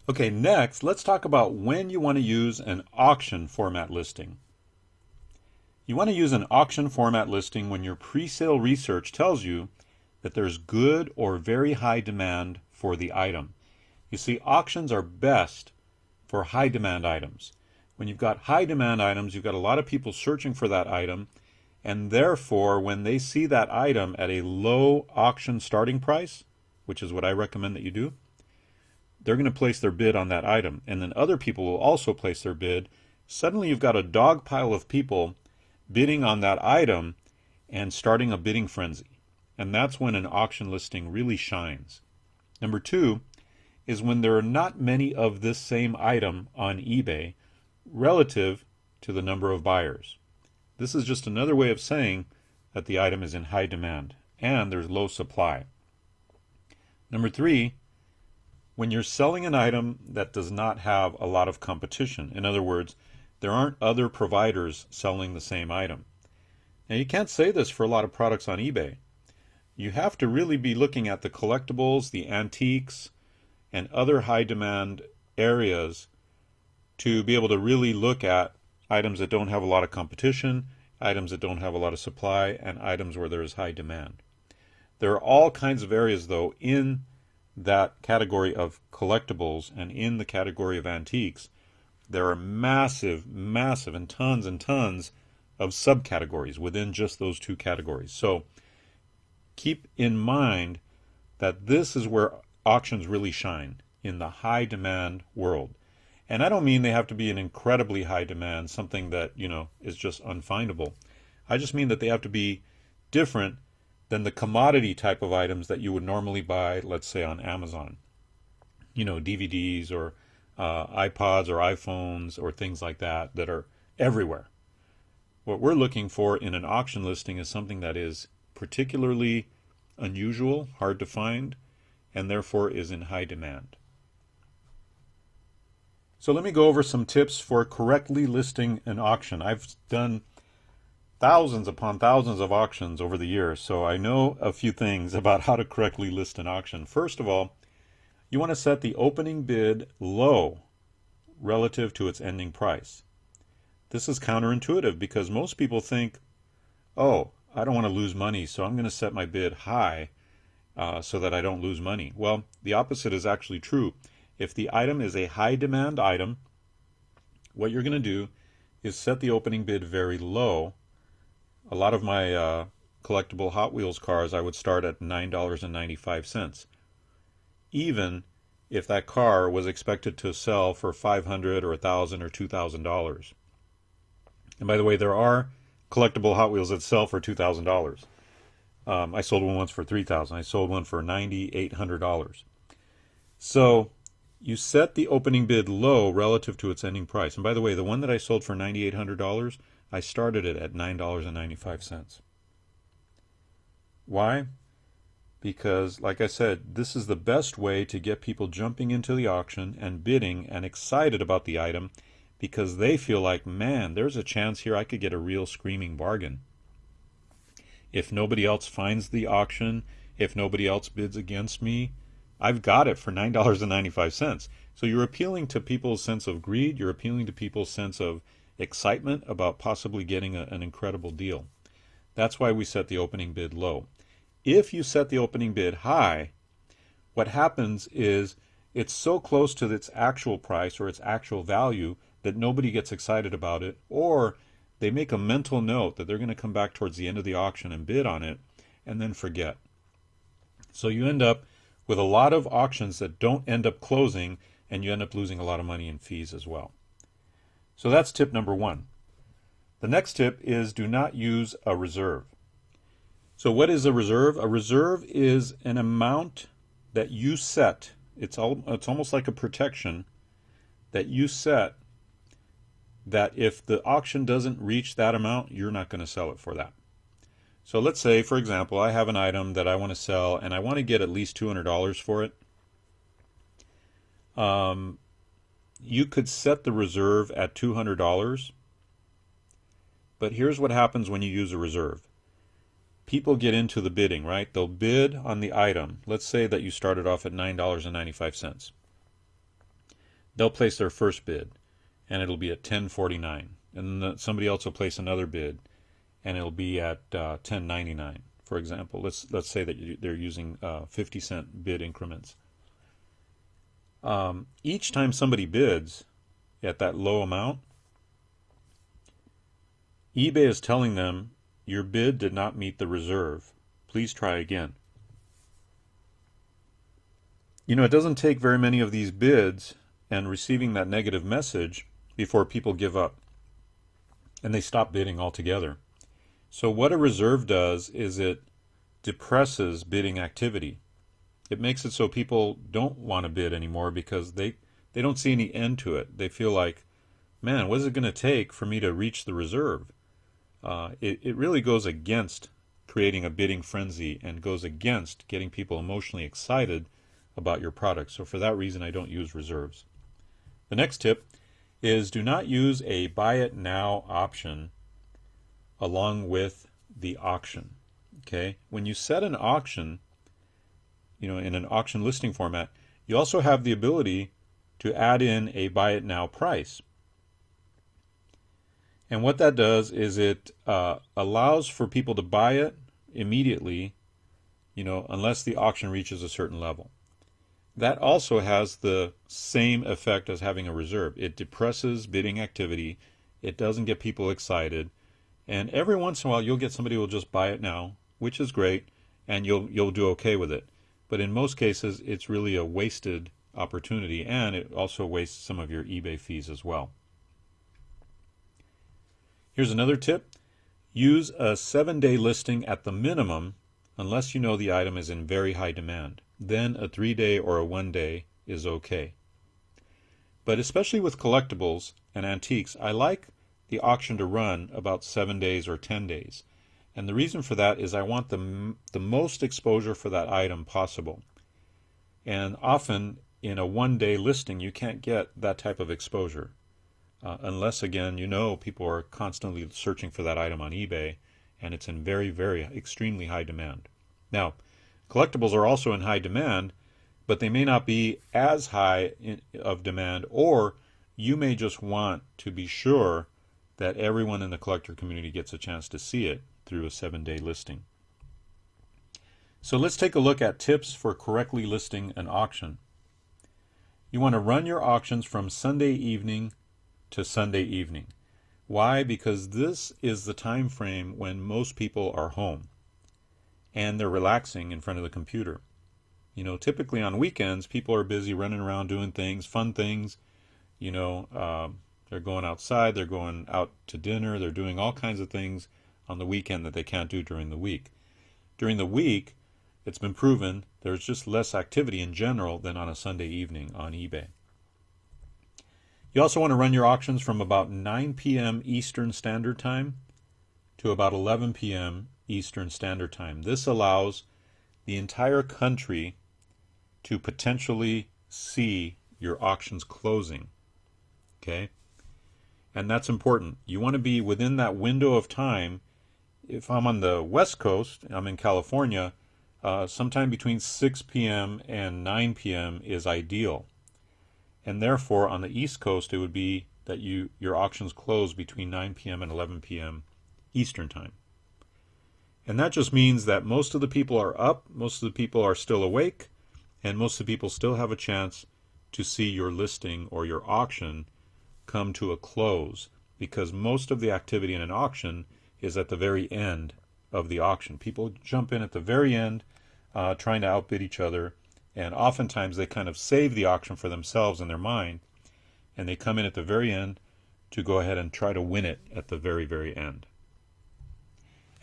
Okay, next, let's talk about when you want to use an auction format listing. You want to use an auction format listing when your pre-sale research tells you that there's good or very high demand for the item. You see, auctions are best for high demand items. When you've got high demand items, you've got a lot of people searching for that item, and therefore when they see that item at a low auction starting price, which is what I recommend that you do, they're going to place their bid on that item, and then other people will also place their bid. Suddenly you've got a dog pile of people bidding on that item and starting a bidding frenzy. And that's when an auction listing really shines. Number two is when there are not many of this same item on eBay relative to the number of buyers. This is just another way of saying that the item is in high demand and there's low supply. Number three, when you're selling an item that does not have a lot of competition. In other words, there aren't other providers selling the same item. Now, you can't say this for a lot of products on eBay. You have to really be looking at the collectibles, the antiques, and other high demand areas to be able to really look at items that don't have a lot of competition, items that don't have a lot of supply, and items where there is high demand. There are all kinds of areas, though, in that category of collectibles and in the category of antiques. There are massive and tons of subcategories within just those two categories. So keep in mind that this is where auctions really shine, in the high demand world. And I don't mean they have to be an incredibly high demand, something that, is just unfindable. I just mean that they have to be different than the commodity type of items that you would normally buy, let's say on Amazon. DVDs or iPods or iPhones or things like that are everywhere. What we're looking for in an auction listing is something that is particularly unusual, hard to find, and therefore is in high demand. So let me go over some tips for correctly listing an auction. I've done thousands upon thousands of auctions over the years, so I know a few things about how to correctly list an auction. First of all, you want to set the opening bid low relative to its ending price. This is counterintuitive because most people think, oh, I don't want to lose money, so I'm going to set my bid high so that I don't lose money. Well, the opposite is actually true. If the item is a high demand item, what you're going to do is set the opening bid very low. A lot of my collectible Hot Wheels cars, I would start at $9.95, even if that car was expected to sell for $500 or $1,000 or $2,000. And by the way, there are collectible Hot Wheels that sell for $2,000. I sold one once for $3,000. I sold one for $9,800. So you set the opening bid low relative to its ending price. And by the way, the one that I sold for $9,800, I started it at $9.95. Why? Because, like I said, this is the best way to get people jumping into the auction and bidding and excited about the item because they feel like, man, there's a chance here I could get a real screaming bargain. If nobody else finds the auction, if nobody else bids against me, I've got it for $9.95. So you're appealing to people's sense of greed. You're appealing to people's sense of excitement about possibly getting an incredible deal. That's why we set the opening bid low. If you set the opening bid high, what happens is it's so close to its actual price or its actual value that nobody gets excited about it, or they make a mental note that they're going to come back towards the end of the auction and bid on it and then forget. So you end up with a lot of auctions that don't end up closing, and you end up losing a lot of money in fees as well. So that's tip number one. The next tip is do not use a reserve. So what is a reserve? A reserve is an amount that you set. It's almost like a protection that you set that if the auction doesn't reach that amount, you're not going to sell it for that. So let's say, for example, I have an item that I want to sell and I want to get at least $200 for it. You could set the reserve at $200, but here's what happens when you use a reserve. People get into the bidding, right? They'll bid on the item. Let's say that you started off at $9.95. they'll place their first bid, and it'll be at $10.49. And then somebody else will place another bid, and it'll be at $10.99, for example. Let's say that they're using 50-cent bid increments. Each time somebody bids at that low amount, eBay is telling them, your bid did not meet the reserve. Please try again. You know, it doesn't take very many of these bids and receiving that negative message before people give up and they stop bidding altogether. So what a reserve does is it depresses bidding activity. It makes it so people don't want to bid anymore because they don't see any end to it. They feel like, man, what is it going to take for me to reach the reserve? It really goes against creating a bidding frenzy and goes against getting people emotionally excited about your product. So for that reason, I don't use reserves. The next tip is do not use a buy it now option along with the auction. Okay? When you set an auction, you know, in an auction listing format, you also have the ability to add in a buy it now price. And what that does is it allows for people to buy it immediately, you know, unless the auction reaches a certain level. That also has the same effect as having a reserve. It depresses bidding activity. It doesn't get people excited. And every once in a while, you'll get somebody who will just buy it now, which is great, and you'll do okay with it. But in most cases, it's really a wasted opportunity, and it also wastes some of your eBay fees as well. Here's another tip. Use a 7-day listing at the minimum unless you know the item is in very high demand. Then a 3-day or a 1-day is okay. But especially with collectibles and antiques, I like the auction to run about 7 days or 10 days. And the reason for that is I want the most exposure for that item possible. And often in a 1-day listing, you can't get that type of exposure. Unless, again, you know people are constantly searching for that item on eBay and it's in very, very extremely high demand. Now, collectibles are also in high demand, but they may not be as high of demand, or you may just want to be sure that everyone in the collector community gets a chance to see it through a 7-day listing. So let's take a look at tips for correctly listing an auction. You want to run your auctions from Sunday evening to Sunday evening. Why? Because this is the time frame when most people are home and they're relaxing in front of the computer. You know, typically on weekends, people are busy running around doing things, fun things. You know, they're going outside, they're going out to dinner, they're doing all kinds of things on the weekend that they can't do during the week. During the week, it's been proven there's just less activity in general than on a Sunday evening on eBay. You also want to run your auctions from about 9 p.m. Eastern Standard Time to about 11 p.m. Eastern Standard Time. This allows the entire country to potentially see your auctions closing. Okay? And that's important. You want to be within that window of time. If I'm on the West Coast, I'm in California, sometime between 6 p.m. and 9 p.m. is ideal. And therefore, on the East Coast, it would be that your auctions close between 9 p.m. and 11 p.m. Eastern Time. And that just means that most of the people are up, most of the people are still awake, and most of the people still have a chance to see your listing or your auction come to a close, because most of the activity in an auction is at the very end of the auction. People jump in at the very end, trying to outbid each other. And oftentimes they kind of save the auction for themselves in their mind, and they come in at the very end to go ahead and try to win it at the very, very end.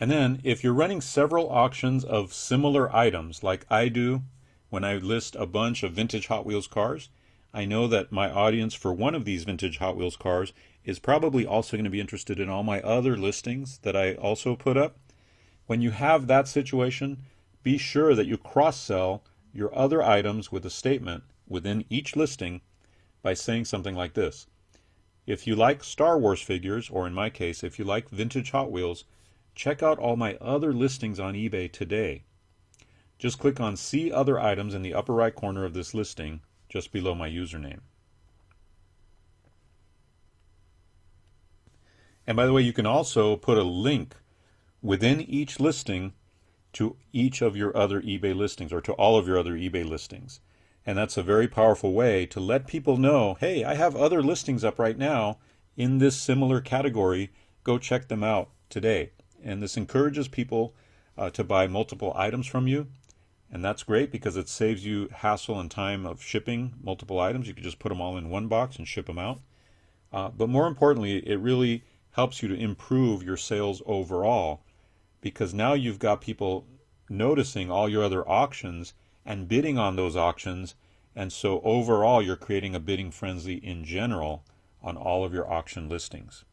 And then if you're running several auctions of similar items like I do when I list a bunch of vintage Hot Wheels cars, I know that my audience for one of these vintage Hot Wheels cars is probably also going to be interested in all my other listings that I also put up. When you have that situation, be sure that you cross-sell your other items with a statement within each listing by saying something like this. If you like Star Wars figures, or in my case, if you like vintage Hot Wheels, check out all my other listings on eBay today. Just click on See Other Items in the upper right corner of this listing, just below my username. And by the way, you can also put a link within each listing to each of your other eBay listings, or to all of your other eBay listings. And that's a very powerful way to let people know, hey, I have other listings up right now in this similar category. Go check them out today. And this encourages people to buy multiple items from you. And that's great because it saves you hassle and time of shipping multiple items. You can just put them all in one box and ship them out. But more importantly, it really helps you to improve your sales overall, because now you've got people noticing all your other auctions and bidding on those auctions. And so overall, you're creating a bidding frenzy in general on all of your auction listings.